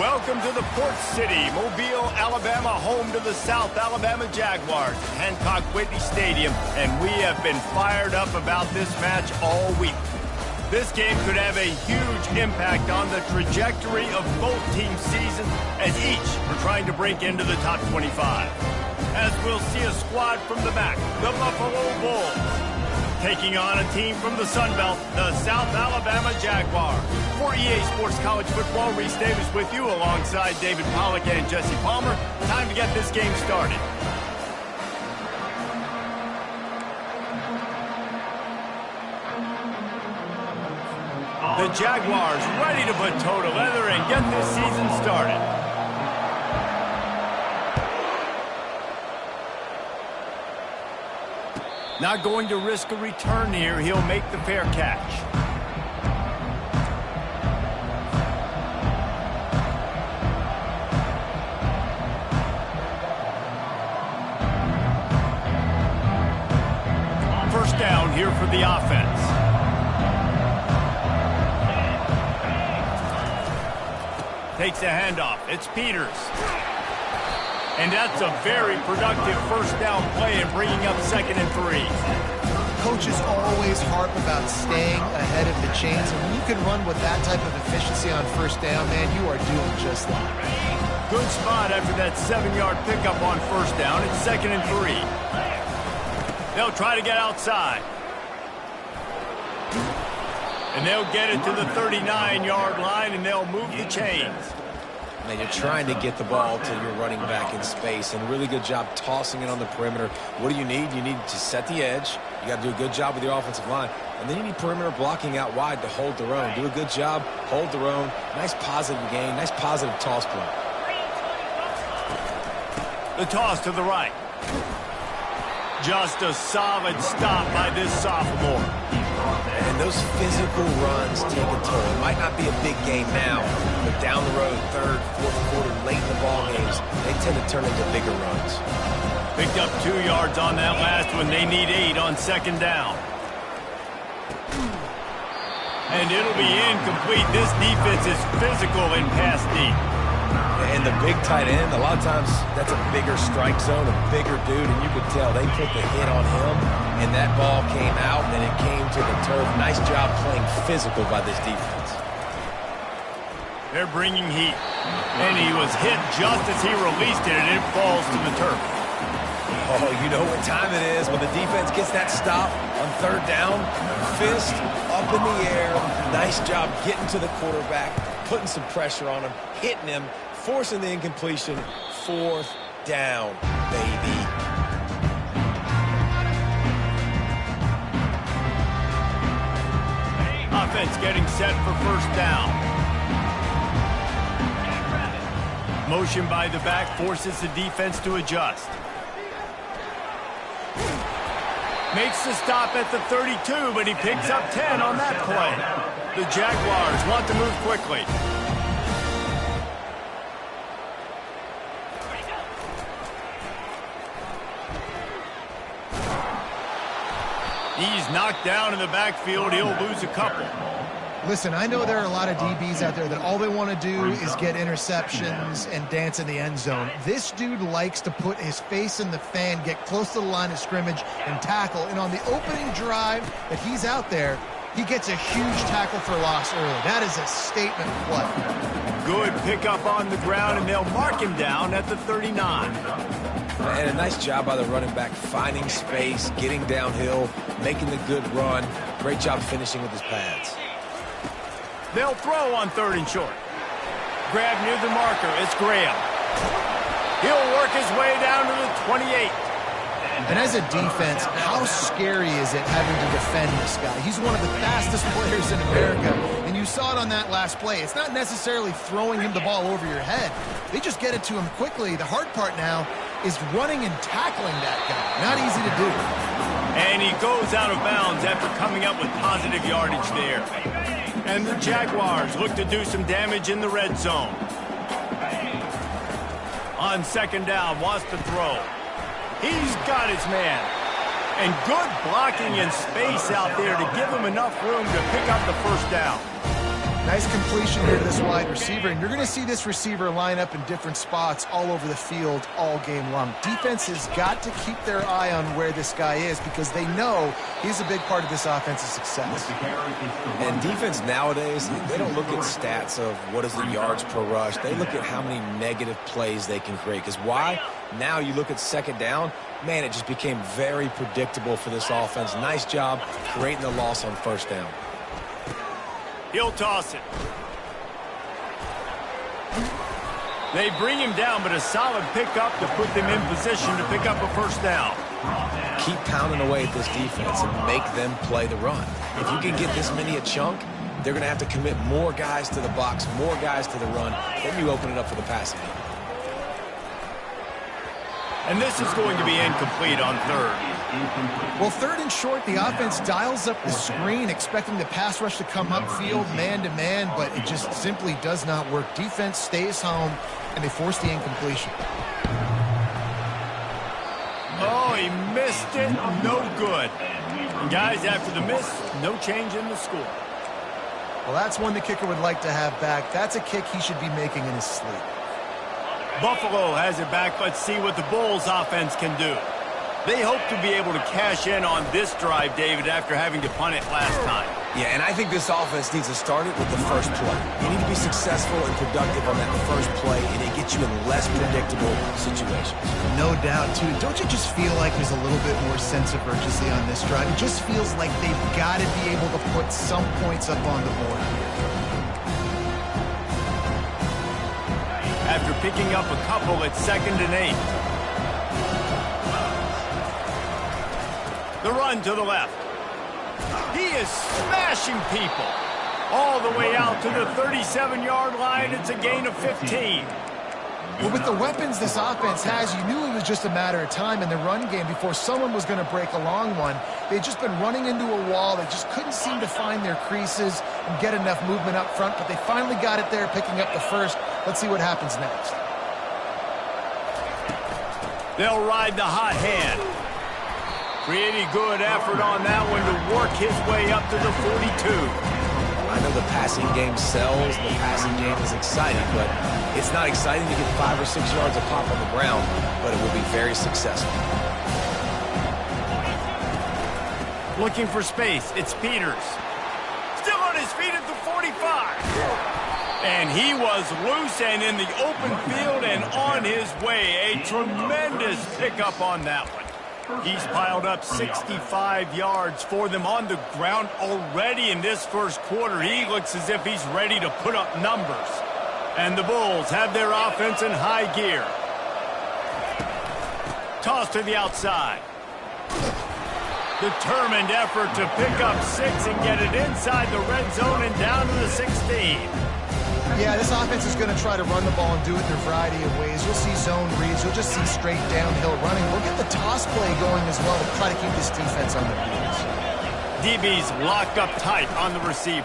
Welcome to the Port City, Mobile, Alabama, home to the South Alabama Jaguars at Hancock-Whitney Stadium, and we have been fired up about this match all week. This game could have a huge impact on the trajectory of both teams' seasons as each are trying to break into the top 25. As we'll see a squad from the back, the Buffalo Bulls, taking on a team from the Sun Belt, the South Alabama Jaguars. For EA Sports College Football, Reese Davis with you alongside David Pollack and Jesse Palmer. Time to get this game started. The Jaguars ready to put toe to leather and get this season started. Not going to risk a return here. He'll make the fair catch. First down here for the offense. Takes a handoff. It's Peters. And that's a very productive first down play and bringing up 2nd and 3. Coaches always harp about staying ahead of the chains, and when you can run with that type of efficiency on first down, man, you are doing just that. Good spot after that 7-yard pickup on first down. It's 2nd and 3. They'll try to get outside. And they'll get it to the 39-yard line, and they'll move the chains. Man, you're trying to get the ball to your running back in space, and a really good job tossing it on the perimeter. What do you need? You need to set the edge. You got to do a good job with your offensive line. And then you need perimeter blocking out wide to hold their own. Do a good job, hold their own. Nice positive gain, nice positive toss play. The toss to the right. Just a solid stop by this sophomore. And those physical runs take a toll. It might not be a big game now, but down the road, 3rd, 4th quarter, late in the ball games, they tend to turn into bigger runs. Picked up 2 yards on that last one. They need 8 on 2nd down. And it'll be incomplete. This defense is physical in pass deep. And the big tight end, a lot of times that's a bigger strike zone, a bigger dude, and you could tell they put the hit on him, and that ball came out, and it came to the turf. Nice job playing physical by this defense. They're bringing heat, and he was hit just as he released it, and it falls to the turf. Oh, you know what time it is when the defense gets that stop on 3rd down. Fist up in the air. Nice job getting to the quarterback, putting some pressure on him, hitting him, forcing the incompletion. 4th down, baby. Offense getting set for first down. Motion by the back forces the defense to adjust. Makes the stop at the 32, but he picks up 10 on that play. The Jaguars want to move quickly. He's knocked down in the backfield. He'll lose a couple. Listen, I know there are a lot of DBs out there that all they want to do is get interceptions and dance in the end zone. This dude likes to put his face in the fan, get close to the line of scrimmage, and tackle. And on the opening drive that he's out there, he gets a huge tackle for loss early. That is a statement play. Good pickup on the ground, and they'll mark him down at the 39. And a nice job by the running back, finding space, getting downhill, making the good run. Great job finishing with his pads. They'll throw on 3rd and short. Grab near the marker. It's Graham. He'll work his way down to the 28. And as a defense, how scary is it having to defend this guy? He's one of the fastest players in America, and you saw it on that last play. It's not necessarily throwing him the ball over your head. They just get it to him quickly. The hard part now is running and tackling that guy. Not easy to do. And he goes out of bounds after coming up with positive yardage there. And the Jaguars look to do some damage in the red zone. On 2nd down, wants to throw. He's got his man. And good blocking and space out there to give him enough room to pick up the first down. Nice completion here to this wide receiver, and you're going to see this receiver line up in different spots all over the field all game long. Defense has got to keep their eye on where this guy is because they know he's a big part of this offense's success. And defense nowadays, they don't look at stats of what is the yards per rush. They look at how many negative plays they can create. Because why? Now you look at second down, man, it just became very predictable for this offense. Nice job creating the loss on first down. He'll toss it. They bring him down, but a solid pickup to put them in position to pick up a first down. Keep pounding away at this defense and make them play the run. If you can get this many a chunk, they're going to have to commit more guys to the box, more guys to the run. Then you open it up for the passing game. And this is going to be incomplete on third. Well, third and short, the offense dials up the screen, expecting the pass rush to come upfield man-to-man, but it just simply does not work. Defense stays home, and they force the incompletion. Oh, he missed it. No good. And guys, after the miss, no change in the score. Well, that's one the kicker would like to have back. That's a kick he should be making in his sleep. Buffalo has it back. Let's see what the Bulls offense can do. They hope to be able to cash in on this drive, David, after having to punt it last time. Yeah, and I think this offense needs to start it with the first play. You need to be successful and productive on that first play, and it gets you in less predictable situations. No doubt, too. Don't you just feel like there's a little bit more sense of urgency on this drive? It just feels like they've got to be able to put some points up on the board here. After picking up a couple at 2nd and 8. The run to the left. He is smashing people. All the way out to the 37-yard line. It's a gain of 15. Well, with the weapons this offense has, you knew it was just a matter of time in the run game before someone was going to break a long one. They'd just been running into a wall. They just couldn't seem to find their creases and get enough movement up front, but they finally got it there, picking up the first. Let's see what happens next. They'll ride the hot hand. Pretty good effort on that one to work his way up to the 42. I know the passing game sells, the passing game is exciting, but it's not exciting to get 5 or 6 yards of pop on the ground, but it will be very successful. Looking for space, it's Peters. Still on his feet at the 45. And he was loose and in the open field and on his way. A tremendous pickup on that one. He's piled up 65 yards for them on the ground already in this first quarter. He looks as if he's ready to put up numbers. And the Bulls have their offense in high gear. Toss to the outside. Determined effort to pick up 6 and get it inside the red zone and down to the 16. Yeah, this offense is going to try to run the ball and do it in a variety of ways. You'll see zone reads. You'll just see straight downhill running. We'll get the toss play going as well to try to keep this defense on their heels. DB's locked up tight on the receivers.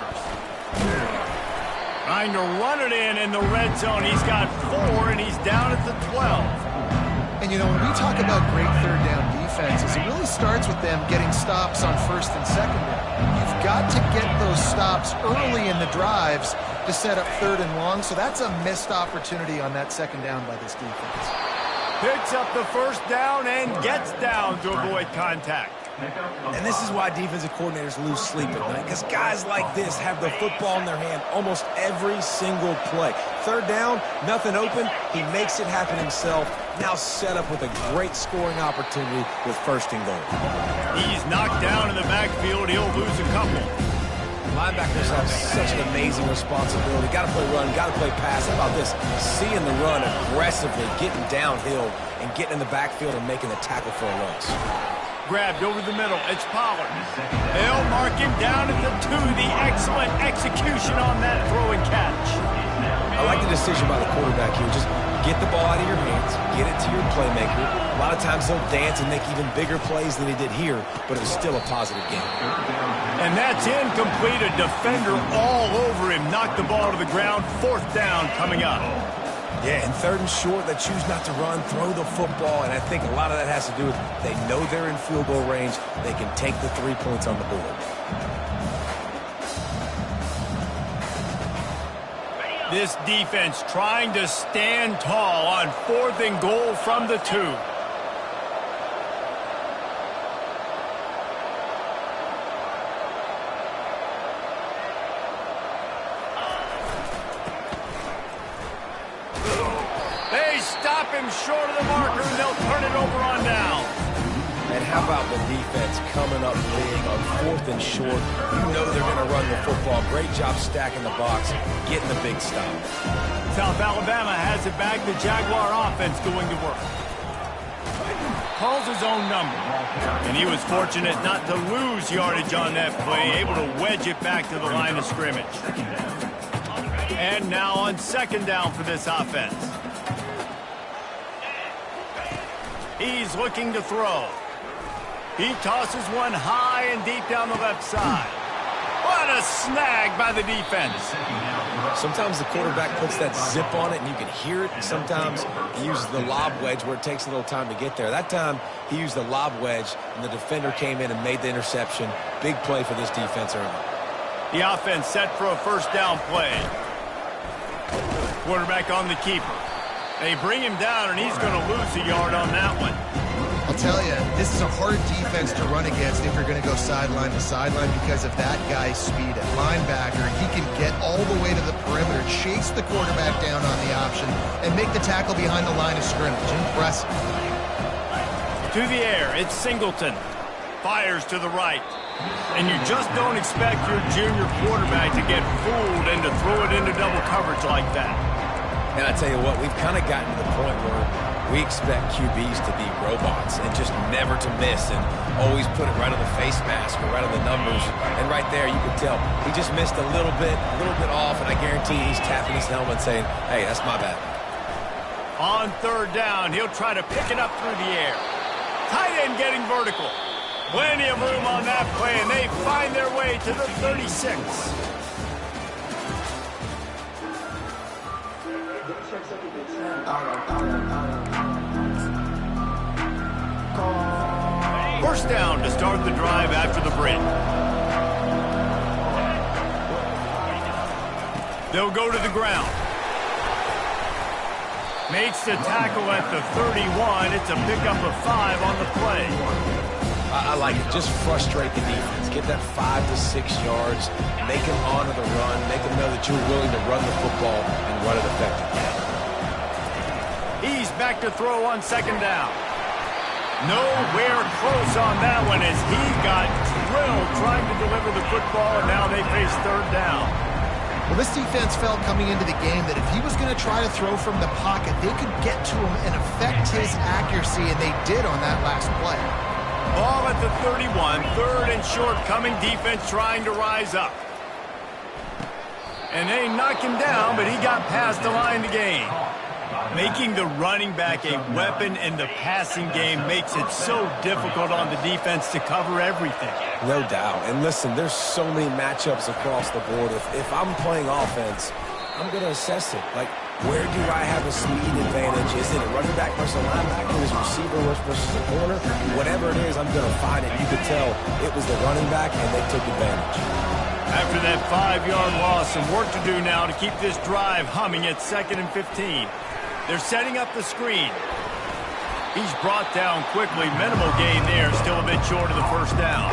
Trying to run it in the red zone. He's got 4, and he's down at the 12. And, you know, when we talk about great third down defenses, it really starts with them getting stops on first and second down. You've got to get those stops early in the drives to set up third and long, so that's a missed opportunity on that second down by this defense. Picks up the first down and gets down to avoid contact. And this is why defensive coordinators lose sleep at night, because guys like this have the football in their hand almost every single play. Third down, nothing open, he makes it happen himself. Now set up with a great scoring opportunity with first and goal. He's knocked down in the backfield. He'll lose a couple. Linebackers have such an amazing responsibility. Got to play run, got to play pass. How about this? Seeing the run aggressively, getting downhill, and getting in the backfield and making the tackle for a loss. Grabbed over the middle. It's Pollard. They'll mark him down at the 2. The excellent execution on that throw and catch. I like the decision by the quarterback here. Just get the ball out of your hands, get it to your playmaker. A lot of times they'll dance and make even bigger plays than he did here, but it was still a positive game. And that's incomplete. A defender all over him. Knocked the ball to the ground. 4th down coming up. Yeah, and third and short, they choose not to run, throw the football, and I think a lot of that has to do with they know they're in field goal range. They can take the 3 points on the board. This defense trying to stand tall on 4th and goal from the 2. They stop him short of the marker, and they'll turn it over on down. And how about the defense coming up big on 4th and short? You know they're going to run the football. Great job stacking the box, getting the big stop. South Alabama has it back. The Jaguar offense going to work. Calls his own number. And he was fortunate not to lose yardage on that play, able to wedge it back to the line of scrimmage. And now on 2nd down for this offense. He's looking to throw. He tosses one high and deep down the left side. What a snag by the defense. Sometimes the quarterback puts that zip on it and you can hear it. Sometimes he uses the lob wedge where it takes a little time to get there. That time he used the lob wedge and the defender came in and made the interception. Big play for this defense early. The offense set for a 1st down play. Quarterback on the keeper. They bring him down and he's going to lose a yard on that one. I'll tell you, this is a hard defense to run against if you're going to go sideline to sideline because of that guy's speed at linebacker. He can get all the way to the perimeter, chase the quarterback down on the option, and make the tackle behind the line of scrimmage. Impressive. To the air, it's Singleton. Fires to the right. And you just don't expect your junior quarterback to get fooled and to throw it into double coverage like that. And I tell you what, we've kind of gotten to the point where we expect QBs to be robots and just never to miss and always put it right on the face mask or right on the numbers. And right there, you can tell he just missed a little bit off, and I guarantee he's tapping his helmet saying, hey, that's my bad. On 3rd down, he'll try to pick it up through the air. Tight end getting vertical. Plenty of room on that play, and they find their way to the 36. First down to start the drive after the break. They'll go to the ground. Makes the tackle at the 31. It's a pickup of 5 on the play. I like it. Just frustrate the defense. Get that 5 to 6 yards. Make them honor the run. Make them know that you're willing to run the football and run it effectively. He's back to throw on 2nd down. Nowhere close on that one as he got drilled trying to deliver the football, and now they face 3rd down. Well, this defense felt coming into the game that if he was going to try to throw from the pocket, they could get to him and affect his accuracy, and they did on that last play. Ball at the 31, 3rd and short, coming defense trying to rise up. And they knock him down, but he got past the line to gain. Making the running back a weapon in the passing game makes it so difficult on the defense to cover everything. No doubt. And listen, there's so many matchups across the board. If I'm playing offense, I'm going to assess it. Like, where do I have a speed advantage? Is it a running back versus a linebacker? Is it a receiver versus a corner? Whatever it is, I'm going to find it. You could tell it was the running back, and they took advantage. After that 5-yard loss, some work to do now to keep this drive humming at 2nd and 15. They're setting up the screen. He's brought down quickly. Minimal gain there. Still a bit short of the 1st down.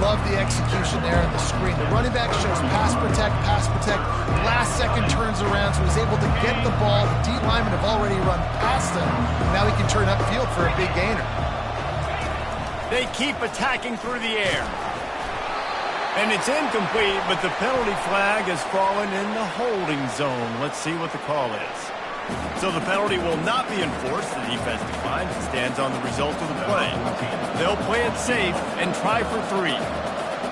Love the execution there on the screen. The running back shows pass protect. Last second turns around, so he's able to get the ball. The D linemen have already run past him. Now he can turn upfield for a big gainer. They keep attacking through the air. And it's incomplete, but the penalty flag has fallen in the holding zone. Let's see what the call is. So the penalty will not be enforced. The defense declines and stands on the result of the play. They'll play it safe and try for 3.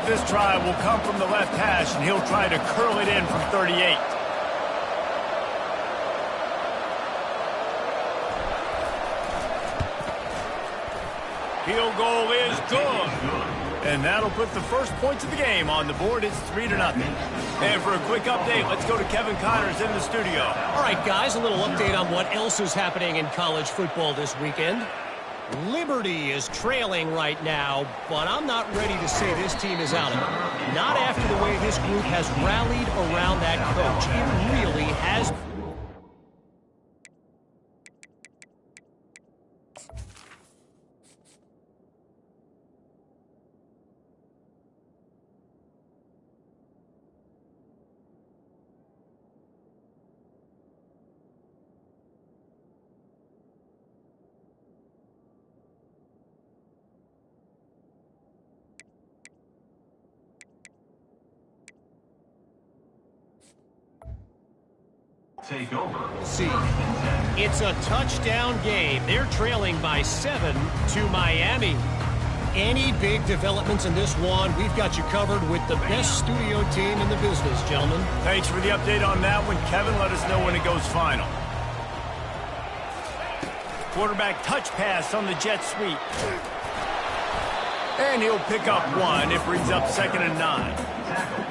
This try will come from the left hash, and he'll try to curl it in from 38. Field goal is good. And that'll put the first points of the game on the board. It's 3-0. And for a quick update, let's go to Kevin Connors in the studio. All right, guys, a little update on what else is happening in college football this weekend. Liberty is trailing right now, but I'm not ready to say this team is out of it. Not after the way this group has rallied around that coach. It really has. Take over. See, it's a touchdown game. They're trailing by 7 to Miami. Any big developments in this one, we've got you covered with the best studio team in the business, gentlemen. Thanks for the update on that one, Kevin. Let us know when it goes final. Quarterback touch pass on the jet sweep. And he'll pick up one. It brings up 2nd and 9.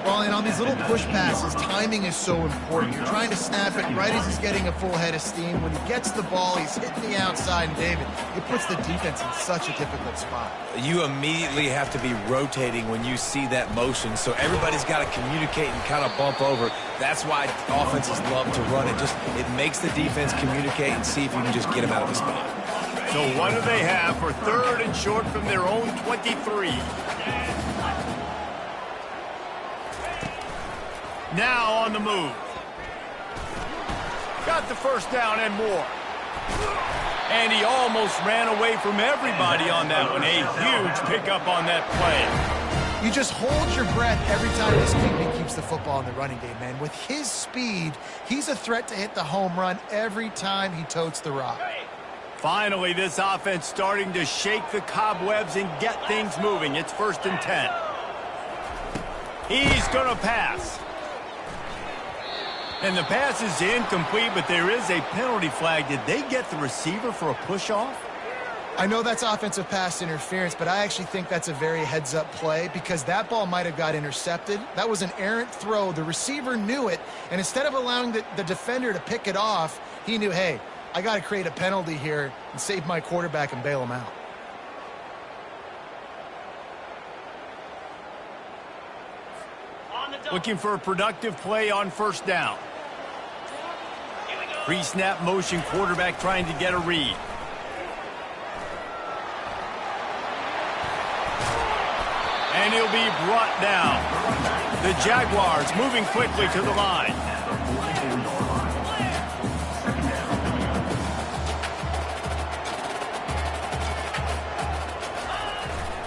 Well, and on these little push passes, timing is so important. You're trying to snap it right as he's getting a full head of steam. When he gets the ball, he's hitting the outside, and David, it puts the defense in such a difficult spot. You immediately have to be rotating when you see that motion, so everybody's got to communicate and kind of bump over. That's why offenses love to run it. It makes the defense communicate and see if you can just get him out of the spot. So what do they have for 3rd and short from their own 23? Now on the move. Got the first down and more. And he almost ran away from everybody on that one. A huge pickup on that play. You just hold your breath every time this QB keeps the football in the running game, man. With his speed, he's a threat to hit the home run every time he totes the rock. Finally, this offense starting to shake the cobwebs and get things moving. It's 1st and 10. He's going to pass. And the pass is incomplete, but there is a penalty flag. Did they get the receiver for a push-off? I know that's offensive pass interference, but I actually think that's a very heads-up play because that ball might have got intercepted. That was an errant throw. The receiver knew it, and instead of allowing the defender to pick it off, he knew, hey, I got to create a penalty here and save my quarterback and bail him out. Looking for a productive play on 1st down. Pre-snap motion, quarterback trying to get a read. And he'll be brought down. The Jaguars moving quickly to the line.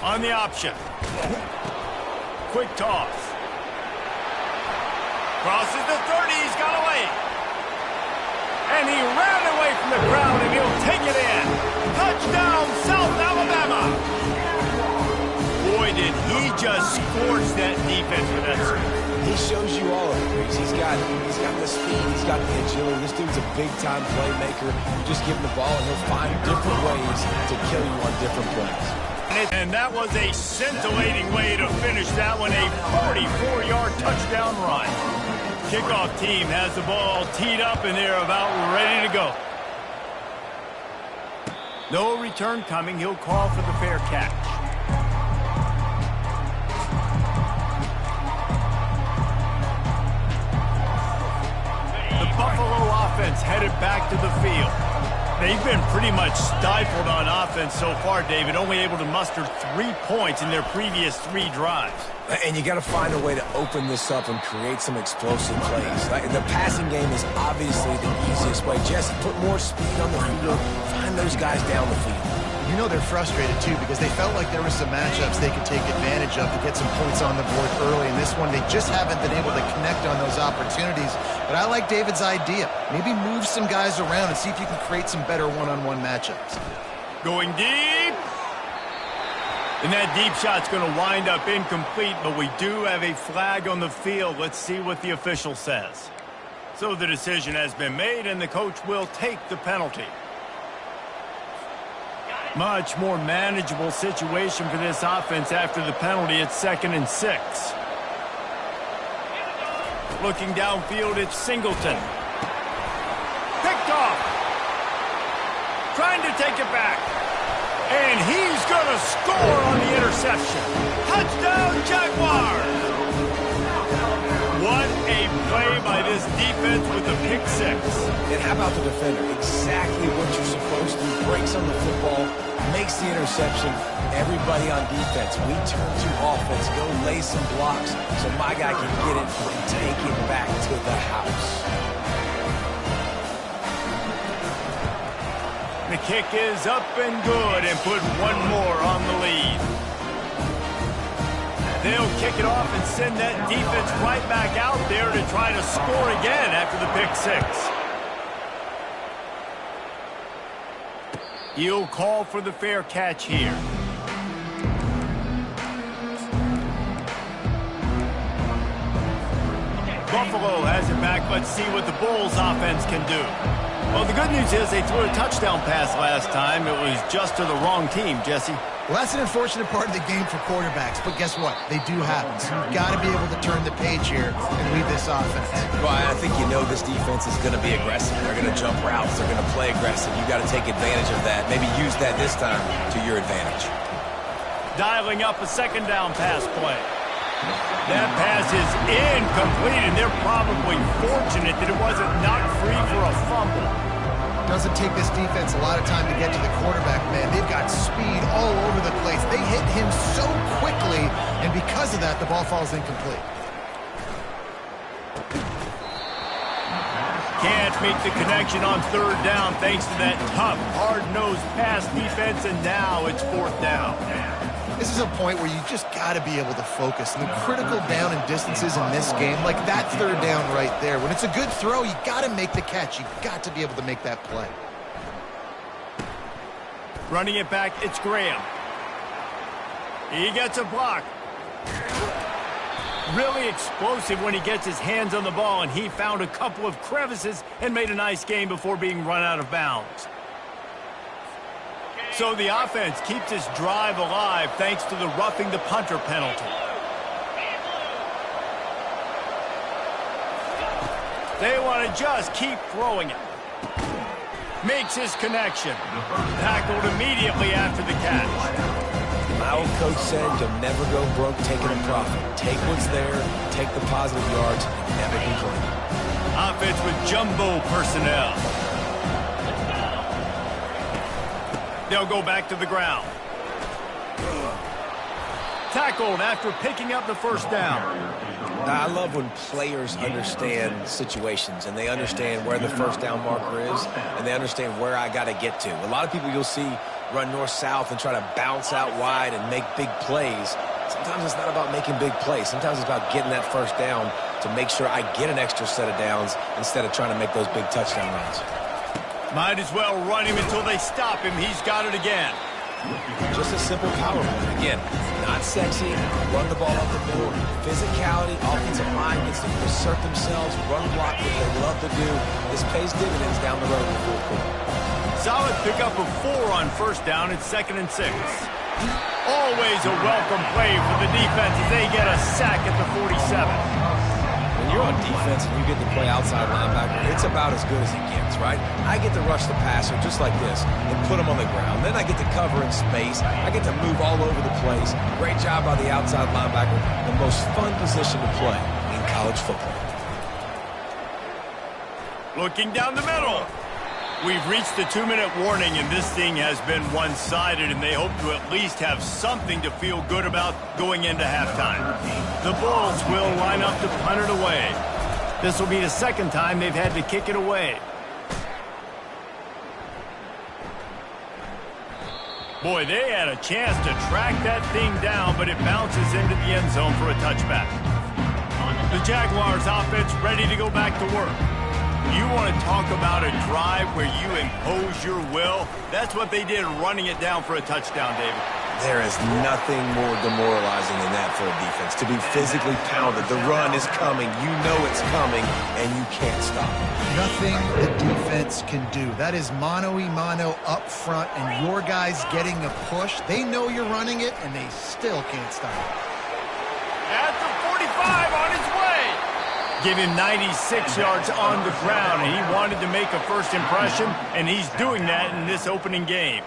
On the option. Quick toss. Crosses the 30, he's got away. And he ran away from the crowd, and he'll take it in. Touchdown, South Alabama. Boy, did he just scorch that defense with that screen. He shows you all of it. He's got the speed, he's got the agility. This dude's a big-time playmaker. You just give him the ball, and he'll find different ways to kill you on different plays. And that was a scintillating way to finish that one, a 44-yard touchdown run. Kickoff team has the ball teed up, and they're about ready to go. No return coming. He'll call for the fair catch. The Buffalo offense headed back to the field. They've been pretty much stifled on offense so far, David, only able to muster 3 points in their previous 3 drives. And you got to find a way to open this up and create some explosive plays. The passing game is obviously the easiest way. Jesse, put more speed on the field. Find those guys down the field. You know they're frustrated, too, because they felt like there were some matchups they could take advantage of to get some points on the board early. In this one, they just haven't been able to connect on those opportunities. But I like David's idea. Maybe move some guys around and see if you can create some better one-on-one matchups. Going deep. And that deep shot's going to wind up incomplete, but we do have a flag on the field. Let's see what the official says. So the decision has been made, and the coach will take the penalty. Much more manageable situation for this offense after the penalty. It's 2nd and 6. Looking downfield, it's Singleton. Picked off. Trying to take it back. And he's going to score on the interception. Touchdown, Jaguars! What a play by this defense with the pick six. And how about the defender? Exactly what you're supposed to do. Breaks on the football, makes the interception. Everybody on defense, we turn to offense. Go lay some blocks so my guy can get it and take it back to the house. The kick is up and good and put one more on the lead. They'll kick it off and send that defense right back out there to try to score again after the pick six. He'll call for the fair catch here. Buffalo has it back. Let's see what the Bulls offense can do. Well, the good news is they threw a touchdown pass last time. It was just to the wrong team, Jesse. Well, that's an unfortunate part of the game for quarterbacks, but guess what? They do happen. So you've got to be able to turn the page here and lead this offense. Well, I think you know this defense is going to be aggressive. They're going to jump routes. They're going to play aggressive. You've got to take advantage of that. Maybe use that this time to your advantage. Dialing up a second down pass play. That pass is incomplete, and they're probably fortunate that it wasn't knocked free for a fumble. Doesn't take this defense a lot of time to get to the quarterback, man. They've got speed all over the place. They hit him so quickly, and because of that, the ball falls incomplete. Can't make the connection on third down thanks to that tough, hard-nosed pass defense, and now it's fourth down. This is a point where you just got to be able to focus. And the critical down and distances in this game, like that third down right there, when it's a good throw, you got to make the catch. You got to be able to make that play. Running it back, it's Graham. He gets a block. Really explosive when he gets his hands on the ball, and he found a couple of crevices and made a nice game before being run out of bounds. So the offense keeps this drive alive thanks to the roughing the punter penalty. They want to just keep throwing it. Makes his connection. Tackled immediately after the catch. My old coach said you'll never go broke taking a profit. Take what's there, take the positive yards, and never complain. Offense with jumbo personnel. They'll go back to the ground. Tackled after picking up the first down. Now, I love when players understand situations and they understand where the first down marker is and they understand where I got to get to. A lot of people you'll see run north-south and try to bounce out wide and make big plays. Sometimes it's not about making big plays. Sometimes it's about getting that first down to make sure I get an extra set of downs instead of trying to make those big touchdown runs. Might as well run him until they stop him. He's got it again. Just a simple power play. Again, not sexy, run the ball up the middle. Physicality, offensive line gets to assert themselves, run block, what they love to do. This pays dividends down the road in the fourth quarter. Solid pickup of 4 on first down. It's 2nd and 6. Always a welcome play for the defense as they get a sack at the 47. When you're on defense and you get to play outside linebacker, it's about as good as it gets, right? I get to rush the passer just like this and put him on the ground. Then I get to cover in space. I get to move all over the place. Great job by the outside linebacker. The most fun position to play in college football. Looking down the middle. We've reached the 2-minute warning, and this thing has been one-sided, and they hope to at least have something to feel good about going into halftime. The Bulls will line up to punt it away. This will be the second time they've had to kick it away. Boy, they had a chance to track that thing down, but it bounces into the end zone for a touchback. The Jaguars offense ready to go back to work. You want to talk about a drive where you impose your will? That's what they did, running it down for a touchdown, David. There is nothing more demoralizing than that for a defense. To be physically pounded. The run is coming. You know it's coming, and you can't stop it. Nothing the defense can do. That is mano-a-mano up front, and your guys getting a push. They know you're running it, and they still can't stop it. At the 45 on his way. Give him 96 yards on the ground, and he wanted to make a first impression, and he's doing that in this opening game.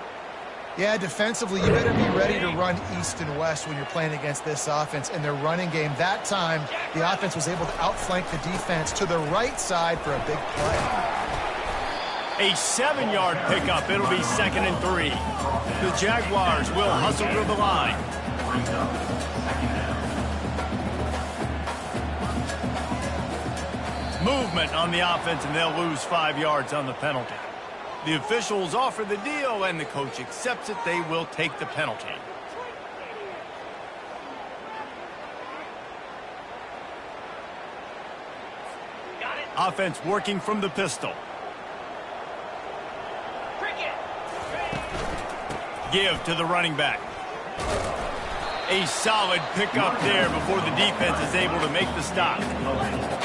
Yeah, defensively, you better be ready to run east and west when you're playing against this offense. And their running game, that time, the offense was able to outflank the defense to the right side for a big play. A 7-yard pickup. It'll be 2nd and 3. The Jaguars will hustle to the line. Movement on the offense, and they'll lose 5 yards on the penalty. The officials offer the deal, and the coach accepts it. They will take the penalty. Offense working from the pistol. Give to the running back. A solid pickup there before the defense is able to make the stop.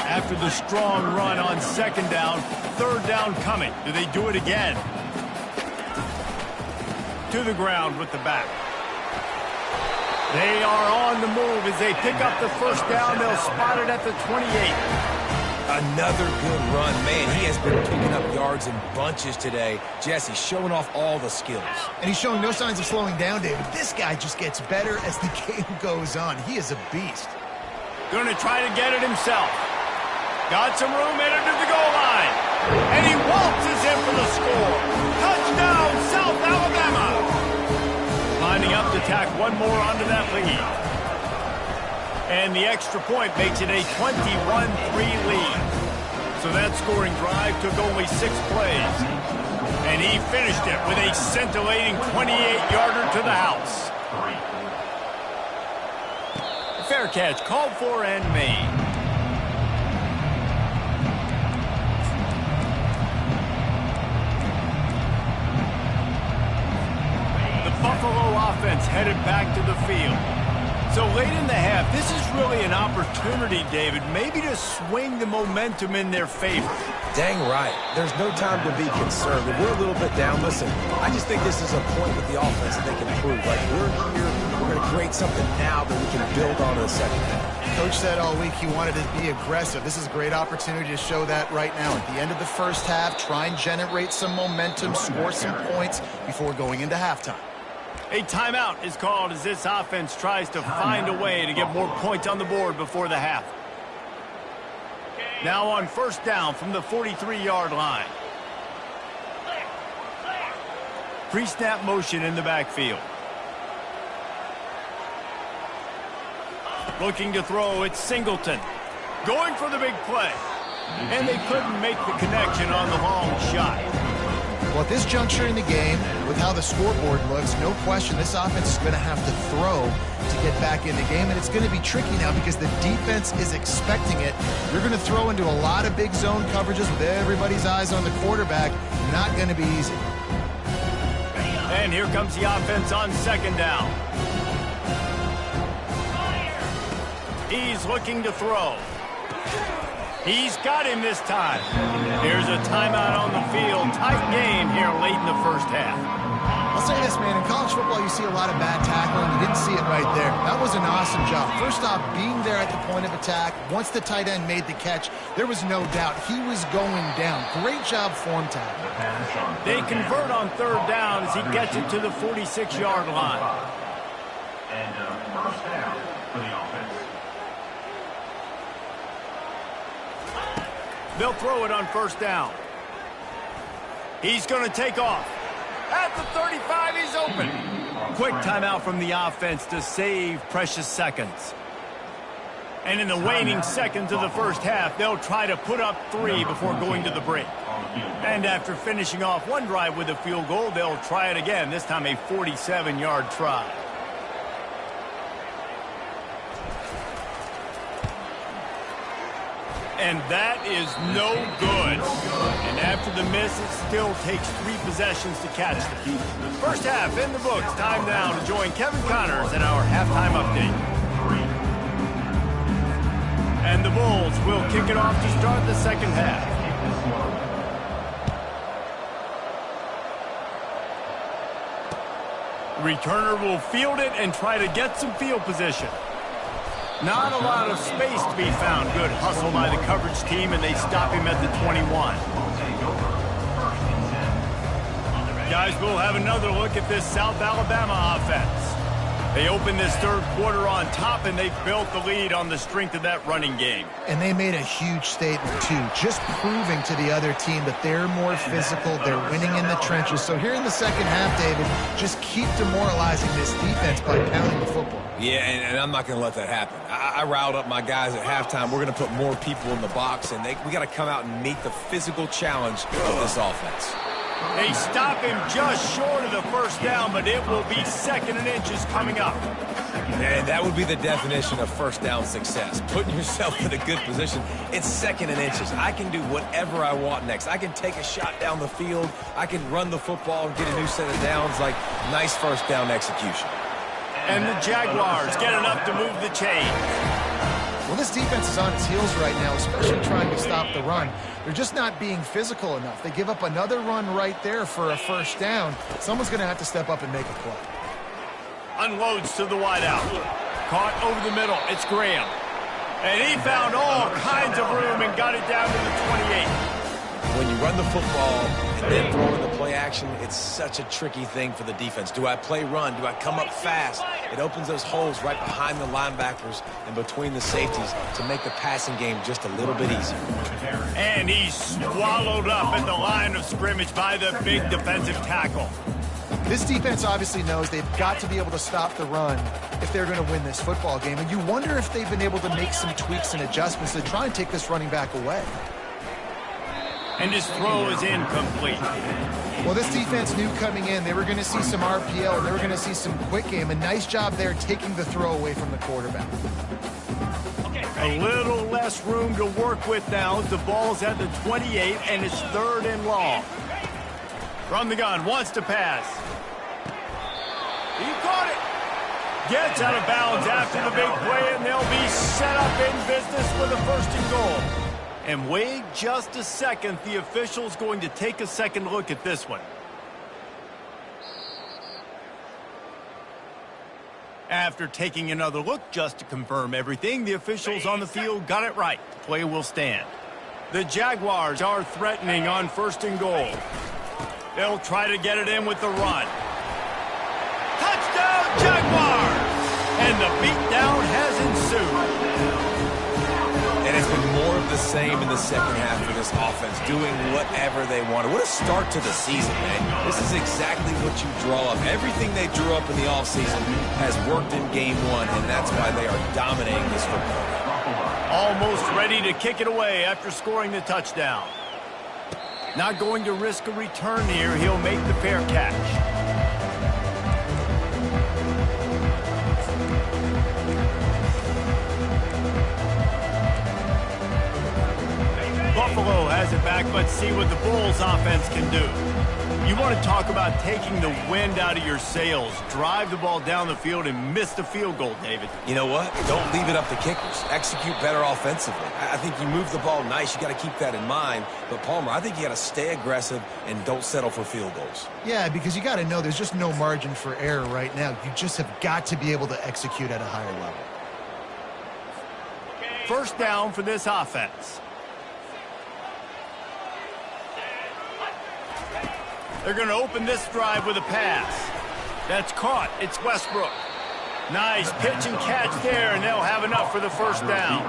After the strong run on 2nd down, 3rd down coming. Do they do it again? To the ground with the back. They are on the move as they pick up the 1st down. They'll spot it at the 28. Another good run. Man, he has been picking up yards in bunches today. Jesse showing off all the skills. And he's showing no signs of slowing down, David. This guy just gets better as the game goes on. He is a beast. Going to try to get it himself. Got some room, headed to the goal line. And he waltzes in for the score. Touchdown, South Alabama. Lining up to tack one more onto that lead. And the extra point makes it a 21-3 lead. So that scoring drive took only 6 plays. And he finished it with a scintillating 28-yarder to the house. Fair catch called for and made. The Buffalo offense headed back to the field. So late in the half, this is really an opportunity, David, maybe to swing the momentum in their favor. Dang right. There's no time to be concerned. If we're a little bit down, listen, I just think this is a point with the offense that they can improve. Like, we're here, we're going to create something now that we can build on in the 2nd half. Coach said all week he wanted to be aggressive. This is a great opportunity to show that right now. At the end of the 1st half, try and generate some momentum, score some points before going into halftime. A timeout is called as this offense tries to find a way to get more points on the board before the half. Now on 1st down from the 43-yard line. Pre-snap motion in the backfield. Looking to throw, it's Singleton. Going for the big play. And they couldn't make the connection on the long shot. Well, at this juncture in the game, with how the scoreboard looks, no question this offense is going to have to throw to get back in the game, and it's going to be tricky now because the defense is expecting it. You're going to throw into a lot of big zone coverages with everybody's eyes on the quarterback. Not going to be easy. And here comes the offense on 2nd down. He's looking to throw. He's got him this time. Here's a timeout on the field. Tight game here late in the 1st half. I'll say this, man. In college football, you see a lot of bad tackling. You didn't see it right there. That was an awesome job. First off, being there at the point of attack. Once the tight end made the catch, there was no doubt he was going down. Great job form tackle. They convert on 3rd down as he gets it to the 46-yard line. And 1st down for the offense. They'll throw it on 1st down. He's going to take off. At the 35, he's open. Quick timeout from the offense to save precious seconds. And in the waning seconds of the 1st half, they'll try to put up 3 before going to the break. And after finishing off one drive with a field goal, they'll try it again, this time a 47-yard try. And that is no good. And after the miss, it still takes 3 possessions to catch them. 1st half in the books. Time now to join Kevin Connors in our halftime update. And the Bulls will kick it off to start the 2nd half. Returner will field it and try to get some field position. Not a lot of space to be found. Good hustle by the coverage team, and they stop him at the 21. Guys, we'll have another look at this South Alabama offense. They opened this third quarter on top, and they built the lead on the strength of that running game. And they made a huge statement, too, just proving to the other team that they're more physical, they're winning in the trenches. So here in the second half, David, just keep demoralizing this defense by pounding the football. Yeah, and I'm not going to let that happen. I riled up my guys at halftime. We're going to put more people in the box, and we got to come out and meet the physical challenge of this offense. They stop him just short of the first down, but it will be second and inches coming up. And that would be the definition of first down success. Putting yourself in a good position. It's second and inches. I can do whatever I want next. I can take a shot down the field. I can run the football and get a new set of downs. Like, nice first down execution. And the Jaguars get enough to move the chains. Well, this defense is on its heels right now, especially trying to stop the run. They're just not being physical enough. They give up another run right there for a first down. Someone's going to have to step up and make a play. Unloads to the wideout. Caught over the middle. It's Graham. And he found all kinds of room and got it down to the 28. When you run the football and then throw in the play action, it's such a tricky thing for the defense. Do I play run? Do I come up fast? It opens those holes right behind the linebackers and between the safeties to make the passing game just a little bit easier. And he's swallowed up at the line of scrimmage by the big defensive tackle. This defense obviously knows they've got to be able to stop the run if they're going to win this football game. And you wonder if they've been able to make some tweaks and adjustments to try and take this running back away. And his throw is incomplete. Well, this defense knew coming in they were going to see some RPO and they were going to see some quick game. A nice job there taking the throw away from the quarterback. A little less room to work with now as the ball's at the 28 and it's third and long. From the gun, wants to pass. He caught it. Gets out of bounds after the big play, and they'll be set up in business with a first and goal. And wait just a second, the official's going to take a second look at this one. After taking another look just to confirm everything, the officials on the field got it right. The play will stand. The Jaguars are threatening on first and goal. They'll try to get it in with the run. Touchdown, Jaguars! And the beatdown has ensued. And it's been more of the same in the second half for this offense, doing whatever they wanted. What a start to the season, man. This is exactly what you draw up. Everything they drew up in the offseason has worked in game one, and that's why they are dominating this football game. Almost ready to kick it away after scoring the touchdown. Not going to risk a return here. He'll make the fair catch. Buffalo has it back, but see what the Bulls offense can do. You want to talk about taking the wind out of your sails. Drive the ball down the field and miss the field goal, David. You know what? Don't leave it up to kickers. Execute better offensively. I think you move the ball nice. You got to keep that in mind. But, Palmer, I think you got to stay aggressive and don't settle for field goals. Yeah, because you got to know there's just no margin for error right now. You just have got to be able to execute at a higher level. First down for this offense. They're going to open this drive with a pass. That's caught. It's Westbrook. Nice pitch and catch there, and they'll have enough for the first down.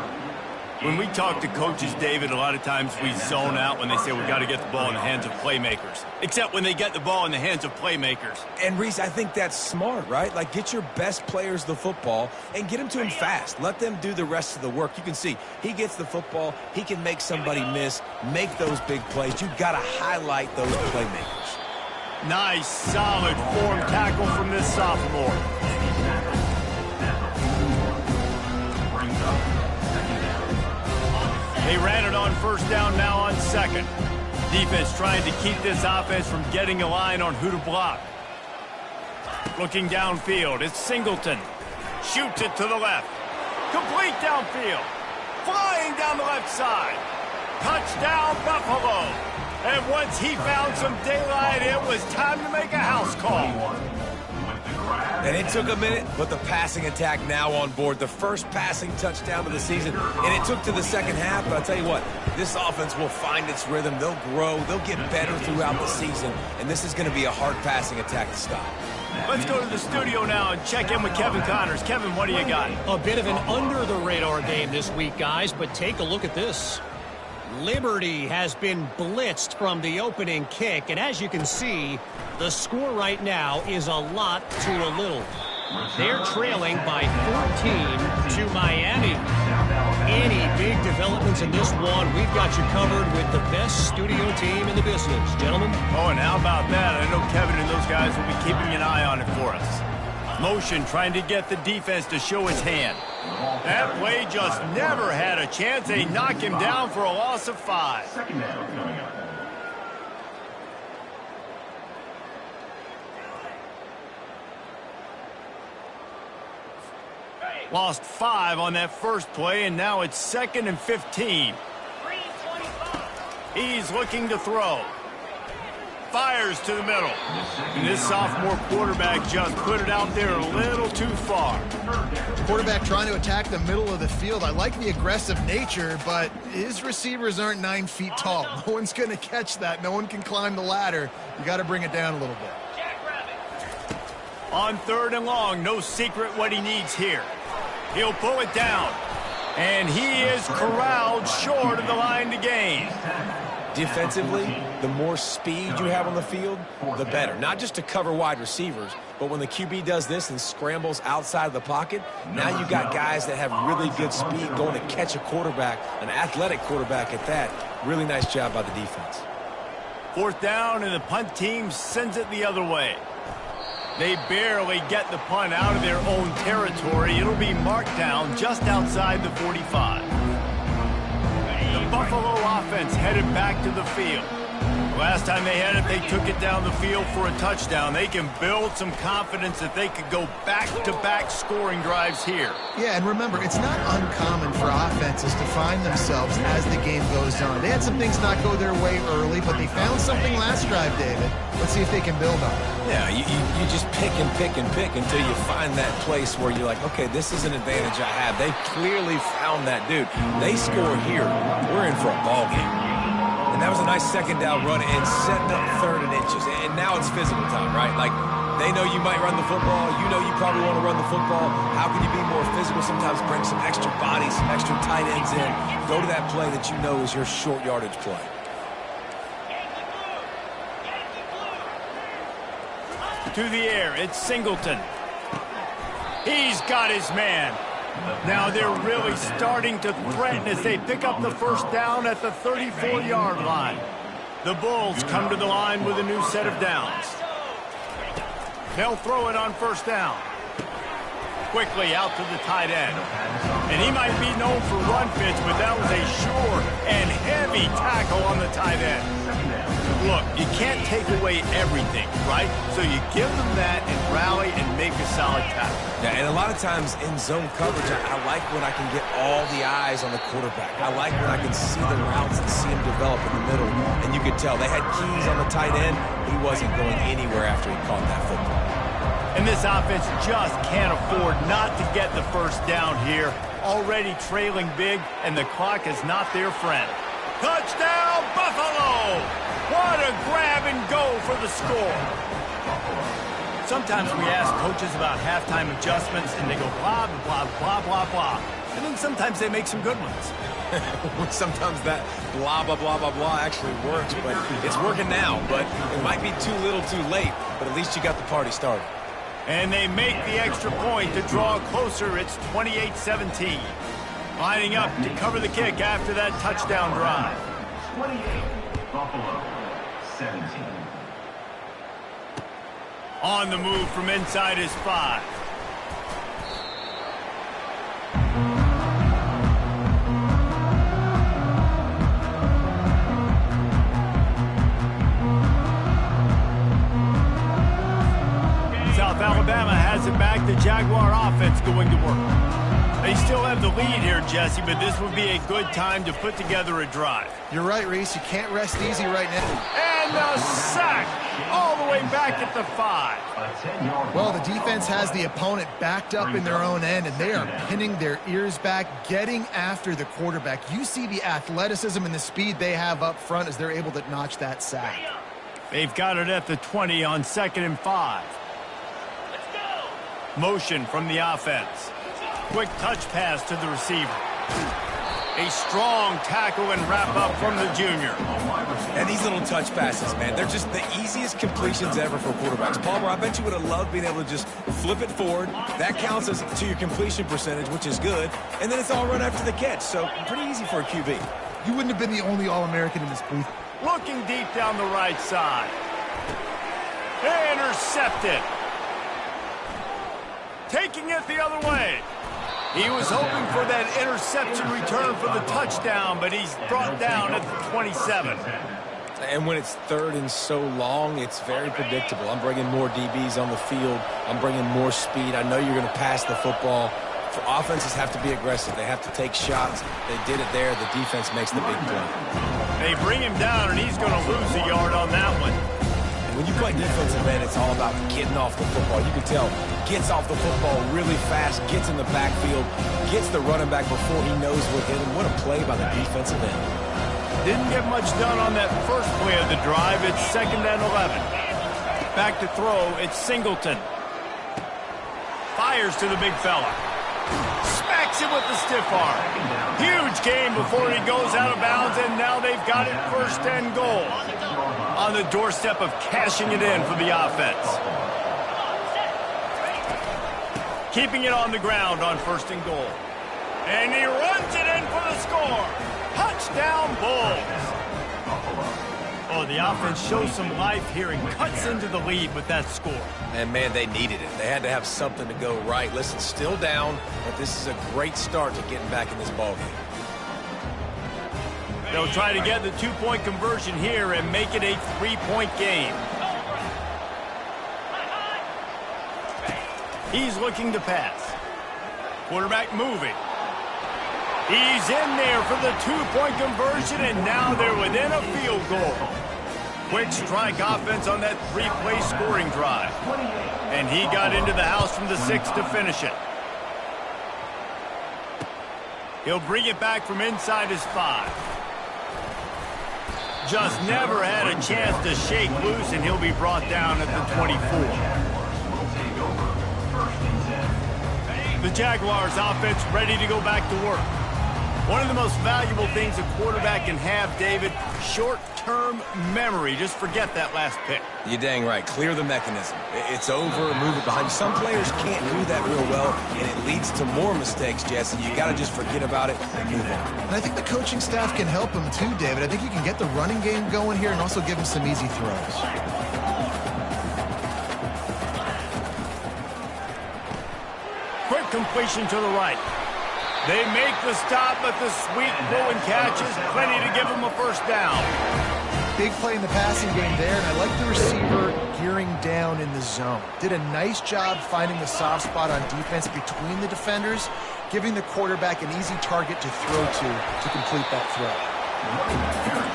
When we talk to coaches, David, a lot of times we zone out when they say we got to get the ball in the hands of playmakers. Except when they get the ball in the hands of playmakers. And, Reese, I think that's smart, right? Like, get your best players the football and get them to him fast. Let them do the rest of the work. You can see he gets the football. He can make somebody miss, make those big plays. You've got to highlight those playmakers. Nice, solid form tackle from this sophomore. They ran it on first down, now on second. Defense trying to keep this offense from getting a line on who to block. Looking downfield, it's Singleton. Shoots it to the left. Complete downfield. Flying down the left side. Touchdown, Buffalo. And once he found some daylight, it was time to make a house call. And it took a minute, but the passing attack now on board. The first passing touchdown of the season, and it took to the second half, but I'll tell you what, this offense will find its rhythm. They'll grow. They'll get better throughout the season, and this is going to be a hard passing attack to stop. Let's go to the studio now and check in with Kevin Connors. Kevin, what do you got? A bit of an under-the-radar game this week, guys, but take a look at this. Liberty has been blitzed from the opening kick, and as you can see, the score right now is a lot to a little. They're trailing by 14 to Miami. Any big developments in this one, we've got you covered with the best studio team in the business. Gentlemen? Oh, and how about that? I know Kevin and those guys will be keeping an eye on it for us. Motion trying to get the defense to show his hand. That play just never had a chance. They knock him down for a loss of 5. Second down coming up. Lost 5 on that first play, and now it's 2nd and 15. He's looking to throw. Fires to the middle. And this sophomore quarterback just put it out there a little too far. Quarterback trying to attack the middle of the field. I like the aggressive nature, but his receivers aren't 9 feet tall. No one's going to catch that. No one can climb the ladder. You got to bring it down a little bit. On 3rd and long, no secret what he needs here. He'll pull it down. And he is corralled short of the line to gain. Defensively, the more speed you have on the field, the better. Not just to cover wide receivers, but when the QB does this and scrambles outside of the pocket, now you've got guys that have really good speed going to catch a quarterback, an athletic quarterback at that. Really nice job by the defense. 4th down, and the punt team sends it the other way. They barely get the punt out of their own territory. It'll be marked down just outside the 45. The Buffalo offense headed back to the field. Last time they had it, they took it down the field for a touchdown. They can build some confidence that they could go back-to-back scoring drives here. Yeah, and remember, it's not uncommon for offenses to find themselves as the game goes on. They had some things not go their way early, but they found something last drive, David. Let's see if they can build on it. Yeah, you just pick and pick and pick until you find that place where you're like, okay, this is an advantage I have. They clearly found that dude. They score here. We're in for a ball game. And that was a nice second down run and setting up 3rd and inches. And now it's physical time, right? Like, they know you might run the football. You know you probably want to run the football. How can you be more physical? Sometimes bring some extra bodies, some extra tight ends in. Go to that play that you know is your short yardage play. To the air, it's Singleton. He's got his man. Now they're really starting to threaten as they pick up the 1st down at the 34-yard line. The Bulls come to the line with a new set of downs. They'll throw it on 1st down. Quickly out to the tight end. And he might be known for run fits, but that was a sure and heavy tackle on the tight end. Look, you can't take away everything, right? So you give them that and rally and make a solid tackle. Yeah, and a lot of times in zone coverage, I like when I can get all the eyes on the quarterback. I like when I can see the routes and see him develop in the middle. And you could tell they had keys on the tight end. He wasn't going anywhere after he caught that football. And this offense just can't afford not to get the 1st down here. Already trailing big, and the clock is not their friend. Touchdown, Buffalo! What a grab and go for the score. Sometimes we ask coaches about halftime adjustments, and they go blah, blah, blah, blah, blah. And then sometimes they make some good ones. Sometimes that blah, blah, blah, blah, blah actually works, but it's working now. But it might be too little too late, but at least you got the party started. And they make the extra point to draw closer. It's 28-17. Lining up to cover the kick after that touchdown drive. 28, Buffalo, 17. On the move from inside his 5. South Alabama has it back. The Jaguar offense going to work. They still have the lead here, Jesse, but this would be a good time to put together a drive. You're right, Reese. You can't rest easy right now. And a sack all the way back at the 5. Well, the defense has the opponent backed up in their own end, and they are pinning their ears back, getting after the quarterback. You see the athleticism and the speed they have up front as they're able to notch that sack. They've got it at the 20 on 2nd and 5. Motion from the offense. Quick touch pass to the receiver. A strong tackle and wrap up from the junior. And these little touch passes, man, they're just the easiest completions ever for quarterbacks. Palmer, I bet you would have loved being able to just flip it forward. That counts as to your completion percentage, which is good. And then it's all run after the catch, so pretty easy for a QB. You wouldn't have been the only All-American in this booth. Looking deep down the right side. Intercepted. Taking it the other way. He was hoping for that interception return for the touchdown, but he's brought down at the 27. And when it's 3rd and so long, it's very predictable. I'm bringing more DBs on the field. I'm bringing more speed. I know you're going to pass the football. For offenses have to be aggressive. They have to take shots. They did it there. The defense makes the big play. They bring him down, and he's going to lose a yard on that one. When you play defensive end, it's all about getting off the football. You can tell, gets off the football really fast, gets in the backfield, gets the running back before he knows what hit him. What a play by the defensive end. Didn't get much done on that first play of the drive. It's 2nd and 11. Back to throw, it's Singleton. Fires to the big fella. Smacks him with the stiff arm. Huge gain before he goes out of bounds, and now they've got it 1st and goal. On the doorstep of cashing it in for the offense. Keeping it on the ground on 1st and goal. And he runs it in for the score. Touchdown, Bulls. Oh, the offense shows some life here and cuts into the lead with that score. And, man, they needed it. They had to have something to go right. Listen, still down, but this is a great start to getting back in this ballgame. They'll try to get the 2-point conversion here and make it a 3-point game. He's looking to pass. Quarterback moving. He's in there for the 2-point conversion, and now they're within a field goal. Quick strike offense on that 3-play scoring drive. And he got into the house from the 6 to finish it. He'll bring it back from inside his 5. Just never had a chance to shake loose, and he'll be brought down at the 24. The Jaguars offense ready to go back to work. One of the most valuable things a quarterback can have, David, short-term memory. Just forget that last pick. You're dang right. Clear the mechanism. It's over, move it behind you. Some players can't do that real well, and it leads to more mistakes, Jesse. You got to just forget about it and move on. And I think the coaching staff can help him too, David. I think you can get the running game going here and also give him some easy throws. Quick completion to the right. They make the stop, but the sweet throw and catch is plenty to give them a 1st down. Big play in the passing game there, and I like the receiver gearing down in the zone. Did a nice job finding the soft spot on defense between the defenders, giving the quarterback an easy target to throw to complete that throw.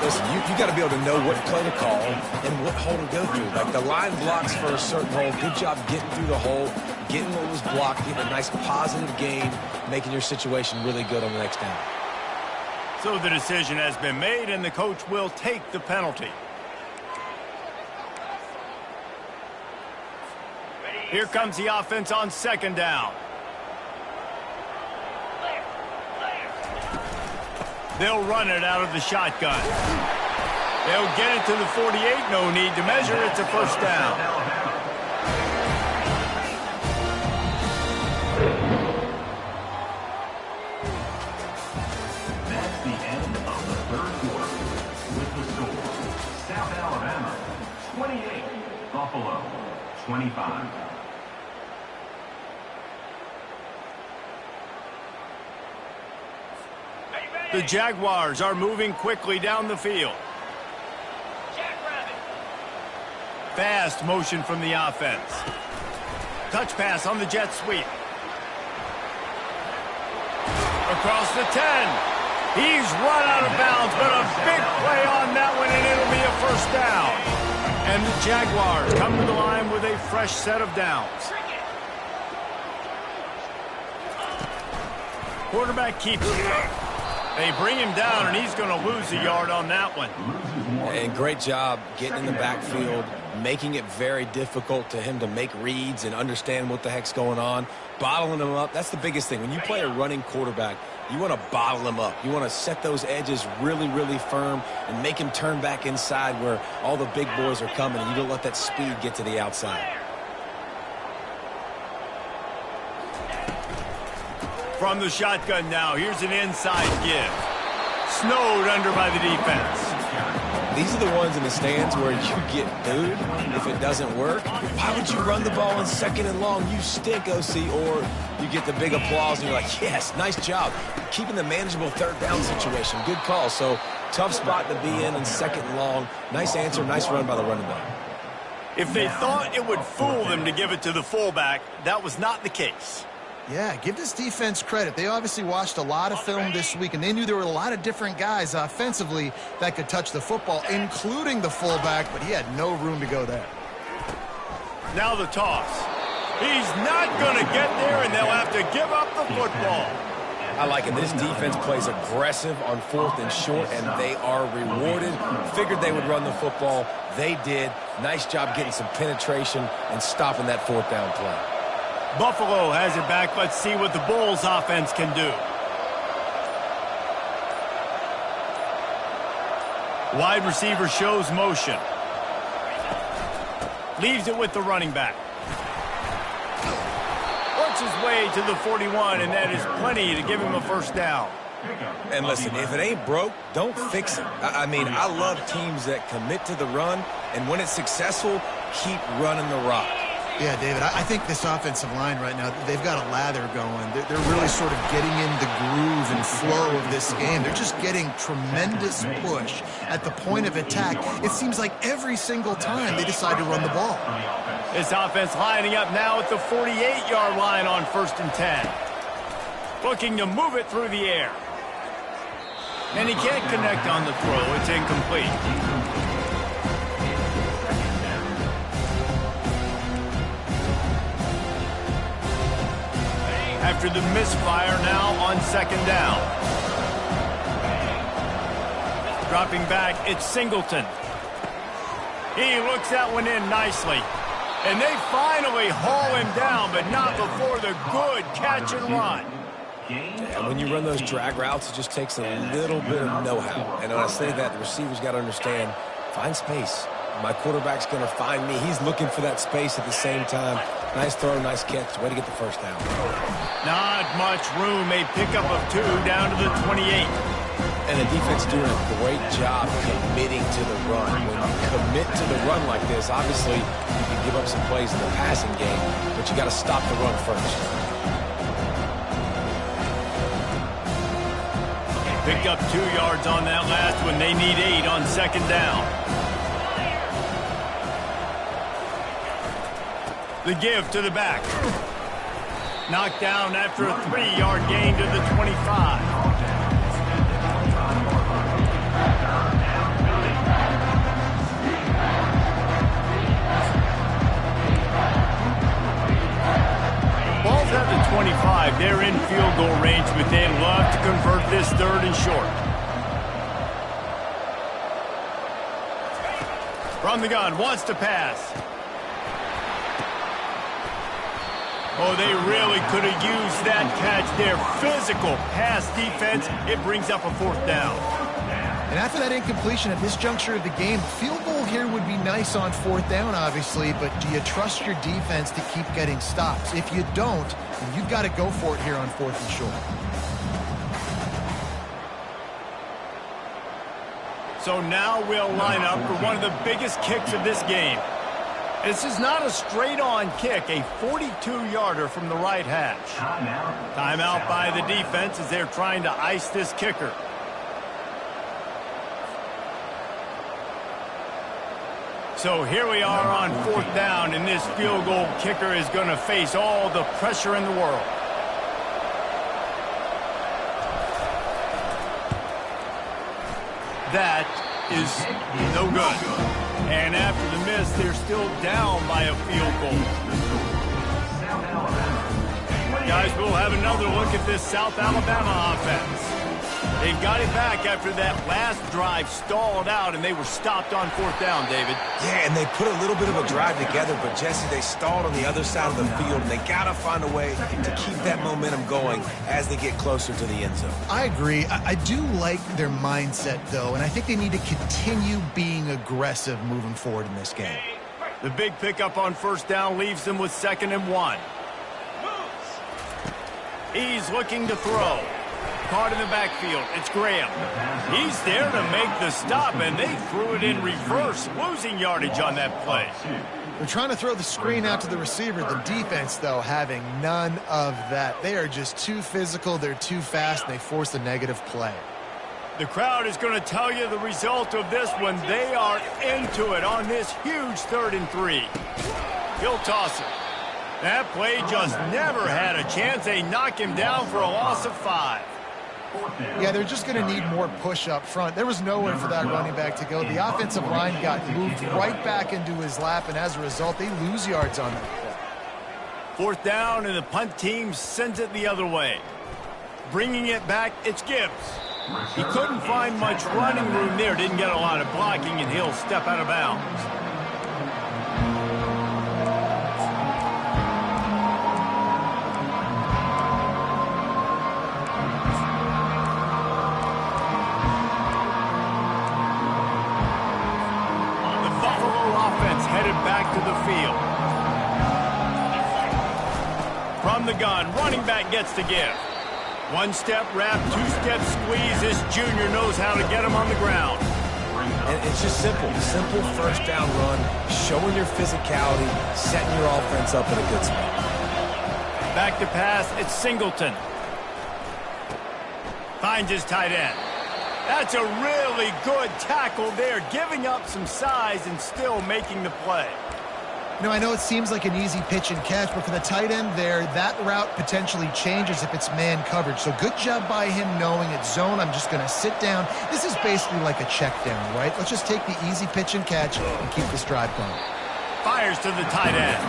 Listen, you got to be able to know what play to call and what hole to go through. Like the line blocks for a certain hole. Good job getting through the hole, getting what was blocked, getting a nice positive gain, making your situation really good on the next down. So the decision has been made, and the coach will take the penalty. Here comes the offense on 2nd down. They'll run it out of the shotgun. They'll get it to the 48. No need to measure. It's a 1st down. That's the end of the 3rd quarter. With the score, South Alabama 28, Buffalo 25. The Jaguars are moving quickly down the field. Fast motion from the offense. Touch pass on the jet sweep. across the 10. He's run out of bounds, but a big play on that one, and it'll be a first down. And the Jaguars come to the line with a fresh set of downs. Quarterback keeps it. They bring him down, and he's going to lose a yard on that one. And great job getting in the backfield, making it very difficult to him to make reads and understand what the heck's going on, bottling him up. That's the biggest thing. When you play a running quarterback, you want to bottle him up. You want to set those edges really, really firm and make him turn back inside where all the big boys are coming, and you don't let that speed get to the outside. From the shotgun now, here's an inside give. Snowed under by the defense. These are the ones in the stands where you get booed if it doesn't work. Why would you run the ball in 2nd and long? You stink, OC. Or you get the big applause and you're like, yes, nice job. Keeping the manageable 3rd down situation. Good call. So tough spot to be in 2nd and long. Nice answer, nice run by the running back. If they thought it would fool them to give it to the fullback, that was not the case. Yeah, give this defense credit. They obviously watched a lot of film this week, and they knew there were a lot of different guys offensively that could touch the football, including the fullback, but he had no room to go there. Now the toss. He's not going to get there, and they'll have to give up the football. I like it. This defense plays aggressive on 4th and short, and they are rewarded. Figured they would run the football. They did. Nice job getting some penetration and stopping that 4th down play. Buffalo has it back. Let's see what the Bulls offense can do. Wide receiver shows motion. Leaves it with the running back. Works his way to the 41, and that is plenty to give him a first down. And listen, if it ain't broke, don't fix it. I mean, I love teams that commit to the run, and when it's successful, keep running the rock. Yeah, David, I think this offensive line right now, they've got a lather going. They're really sort of getting in the groove and flow of this game. They're just getting tremendous push at the point of attack. It seems like every single time they decide to run the ball. This offense lining up now at the 48-yard line on 1st and 10. Looking to move it through the air. And he can't connect on the throw. It's incomplete. After the misfire now on 2nd down. Dropping back, it's Singleton. He looks that one in nicely. And they finally haul him down, but not before the good catch and run. And when you run those drag routes, it just takes a little bit of know-how. And when I say that, the receiver's got to understand, find space. My quarterback's going to find me. He's looking for that space at the same time. Nice throw, nice catch. Way to get the first down. Not much room. A pickup of 2 down to the 28. And the defense doing a great job committing to the run. When you commit to the run like this, obviously you can give up some plays in the passing game, but you got to stop the run first. Picked up 2 yards on that last one. They need 8 on 2nd down. The give to the back. Knocked down after a 3-yard gain to the 25. Ball's at the 25. They're in field goal range, but they'd love to convert this 3rd and short. From the gun, wants to pass. Oh, they really could have used that catch there. Physical pass defense. It brings up a 4th down. And after that incompletion at this juncture of the game, field goal here would be nice on 4th down, obviously, but do you trust your defense to keep getting stops? If you don't, then you've got to go for it here on 4th and short. So now we'll line up for one of the biggest kicks of this game. This is not a straight-on kick, a 42-yarder from the right hash. Timeout by the defense as they're trying to ice this kicker. So here we are on 4th down, and this field goal kicker is going to face all the pressure in the world. That is no good. And after the miss, they're still down by a field goal. Guys, we'll have another look at this South Alabama offense. They got it back after that last drive stalled out, and they were stopped on 4th down, David. Yeah, and they put a little bit of a drive together, but, Jesse, they stalled on the other side of the field, and they got to find a way to keep that momentum going as they get closer to the end zone. I agree. I do like their mindset, though, and I think they need to continue being aggressive moving forward in this game. The big pickup on 1st down leaves them with 2nd and 1. He's looking to throw. Caught in the backfield. It's Graham. He's there to make the stop, and they threw it in reverse, losing yardage on that play. They're trying to throw the screen out to the receiver. The defense, though, having none of that. They are just too physical. They're too fast, and they force a negative play. The crowd is going to tell you the result of this one. They are into it on this huge 3rd and 3. He'll toss it. That play just never had a chance. They knock him down for a loss of 5. Yeah, they're just going to need more push up front. There was nowhere for that running back to go. The offensive line got moved right back into his lap, and as a result, they lose yards on that play. 4th down, and the punt team sends it the other way. Bringing it back, it's Gibbs. He couldn't find much running room there. Didn't get a lot of blocking, and he'll step out of bounds. Headed back to the field. From the gun, running back gets to give. 1-step wrap, 2-step squeeze. This junior knows how to get him on the ground. And it's just simple. Simple 1st down run, showing your physicality, setting your offense up in a good spot. Back to pass, it's Singleton. Finds his tight end. That's a really good tackle there, giving up some size and still making the play. You know, I know it seems like an easy pitch and catch, but for the tight end there, that route potentially changes if it's man coverage. So good job by him knowing it's zone. I'm just going to sit down. This is basically like a check down, right? Let's just take the easy pitch and catch and keep this drive going. Fires to the tight end.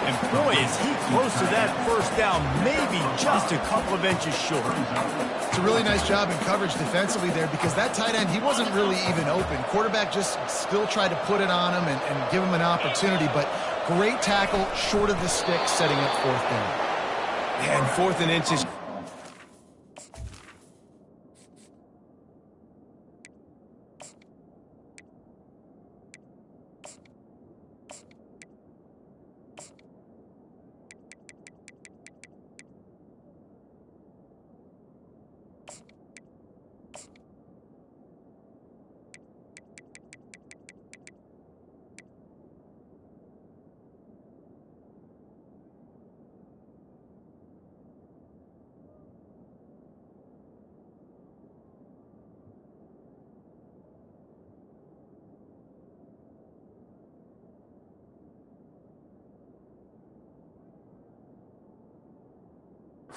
And boy, is he close to that 1st down, maybe just a couple of inches short. It's a really nice job in coverage defensively there because that tight end, he wasn't really even open. Quarterback just still tried to put it on him and give him an opportunity, but great tackle short of the stick, setting up 4th down. Yeah, and 4th and inches.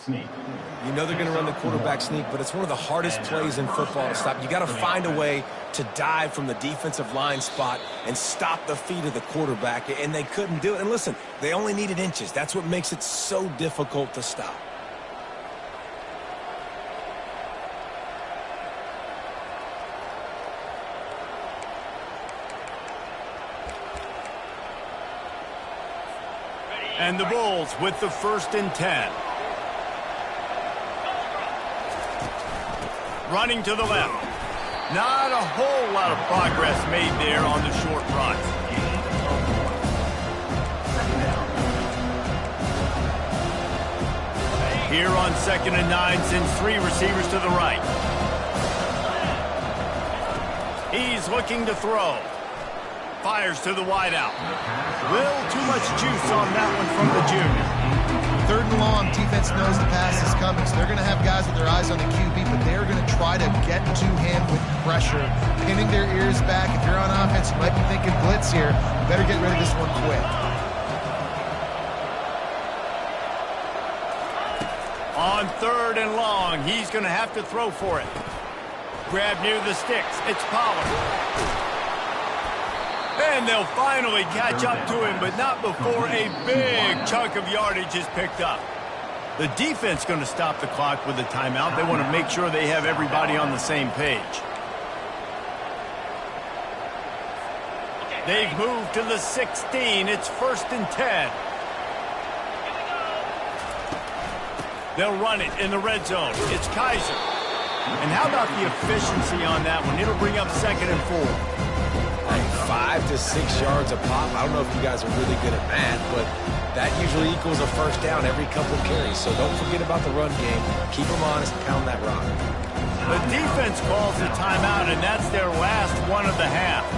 Sneak. You know they're going to run the quarterback sneak, but it's one of the hardest plays in football to stop. You got to find a way to dive from the defensive line spot and stop the feet of the quarterback, and they couldn't do it. And listen, they only needed inches. That's what makes it so difficult to stop. And the Bulls with the 1st and 10. Running to the left. Not a whole lot of progress made there on the short run. Here on 2nd and 9, sends 3 receivers to the right. He's looking to throw. Fires to the wideout. Little too much juice on that one from the junior. 3rd and long, defense knows the pass is coming, so they're going to have guys with their eyes on the QB, but they're going to try to get to him with pressure, pinning their ears back. If you're on offense, you might be thinking blitz here. You better get rid of this one quick. On 3rd and long, he's going to have to throw for it. Grab near the sticks. It's Pollard. And they'll finally catch up to him, but not before a big chunk of yardage is picked up. The defense going to stop the clock with a timeout. They want to make sure they have everybody on the same page. They've moved to the 16. It's 1st and 10. They'll run it in the red zone. It's Kaiser. And how about the efficiency on that one? It'll bring up 2nd and 4. Like 5 to 6 yards a pop. I don't know if you guys are really good at math, but that usually equals a first down every couple carries. So don't forget about the run game. Keep them honest, pound that rock. The defense calls the timeout, and that's their last one of the half.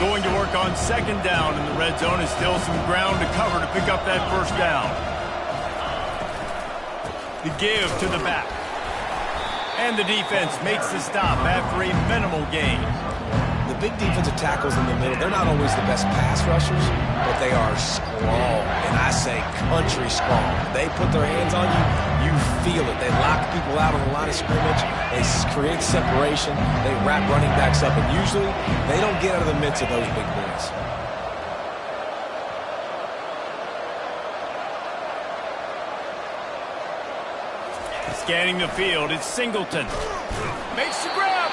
Going to work on 2nd down in the red zone. Is still some ground to cover to pick up that first down. The give to the back. And the defense makes the stop after a minimal gain. The big defensive tackles in the middle, they're not always the best pass rushers, but they are strong, and I say country strong. They put their hands on you, you feel it. They lock people out on the line of scrimmage. They create separation. They wrap running backs up, and usually they don't get out of the midst of those big boys. Scanning the field, it's Singleton. Makes the grab.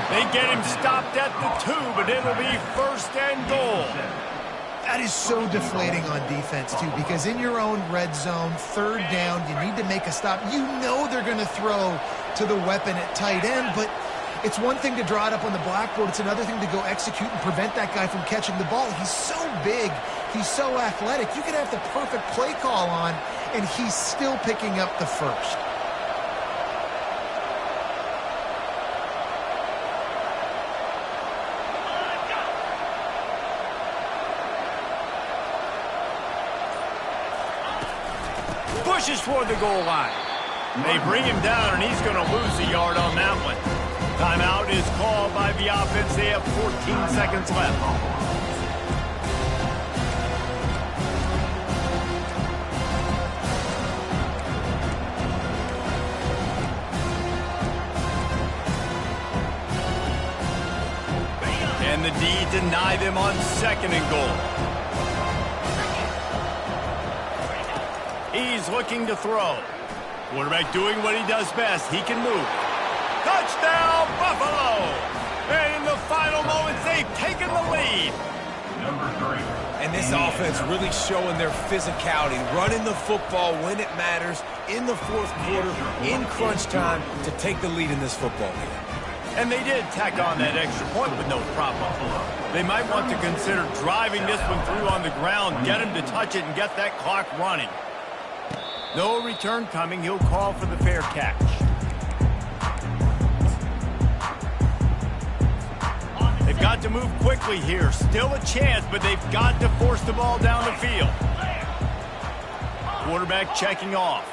They get him stopped at the 2, but it'll be 1st and goal. That is so deflating on defense, too, because in your own red zone, 3rd down, you need to make a stop. You know they're going to throw to the weapon at tight end, but it's one thing to draw it up on the blackboard. It's another thing to go execute and prevent that guy from catching the ball. He's so big. He's so athletic. You could have the perfect play call on, and he's still picking up the first. Pushes toward the goal line. They bring him down, and he's going to lose a yard on that one. Timeout is called by the offense. They have 14 seconds left. And the D deny them on 2nd and goal. He's looking to throw. Quarterback doing what he does best. He can move. Touchdown, Buffalo! And in the final moments, they've taken the lead. Number 3. And this offense really showing their physicality, running the football when it matters, in the 4th quarter, in crunch time, to take the lead in this football game. And they did tack on that extra point with no problem. They might want to consider driving this one through on the ground, get him to touch it, and get that clock running. No return coming. He'll call for the fair catch. They've got to move quickly here. Still a chance, but they've got to force the ball down the field. Quarterback checking off.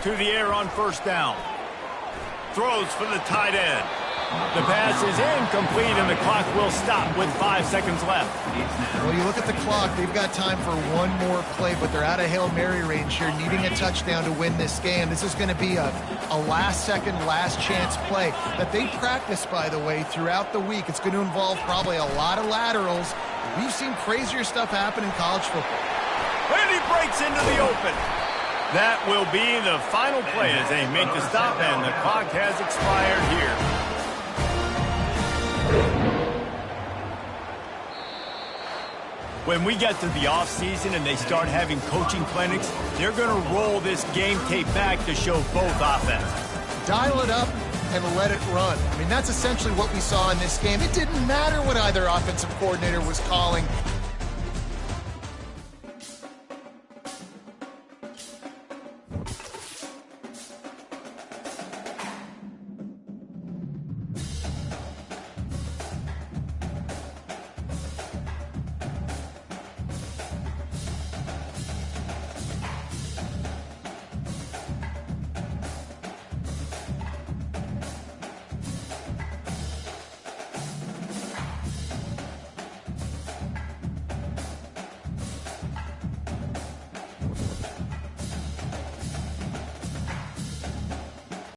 To the air on 1st down. Throws for the tight end. The pass is incomplete, and the clock will stop with 5 seconds left. Well, you look at the clock. They've got time for one more play, but they're out of Hail Mary range here, needing a touchdown to win this game. This is going to be a last-second, last-chance play that they practice, by the way, throughout the week. It's going to involve probably a lot of laterals. We've seen crazier stuff happen in college football. And he breaks into the open. That will be the final play as they make the stop, and the clock has expired here. When we get to the offseason and they start having coaching clinics, they're going to roll this game tape back to show both offenses. Dial it up and let it run. I mean, that's essentially what we saw in this game. It didn't matter what either offensive coordinator was calling.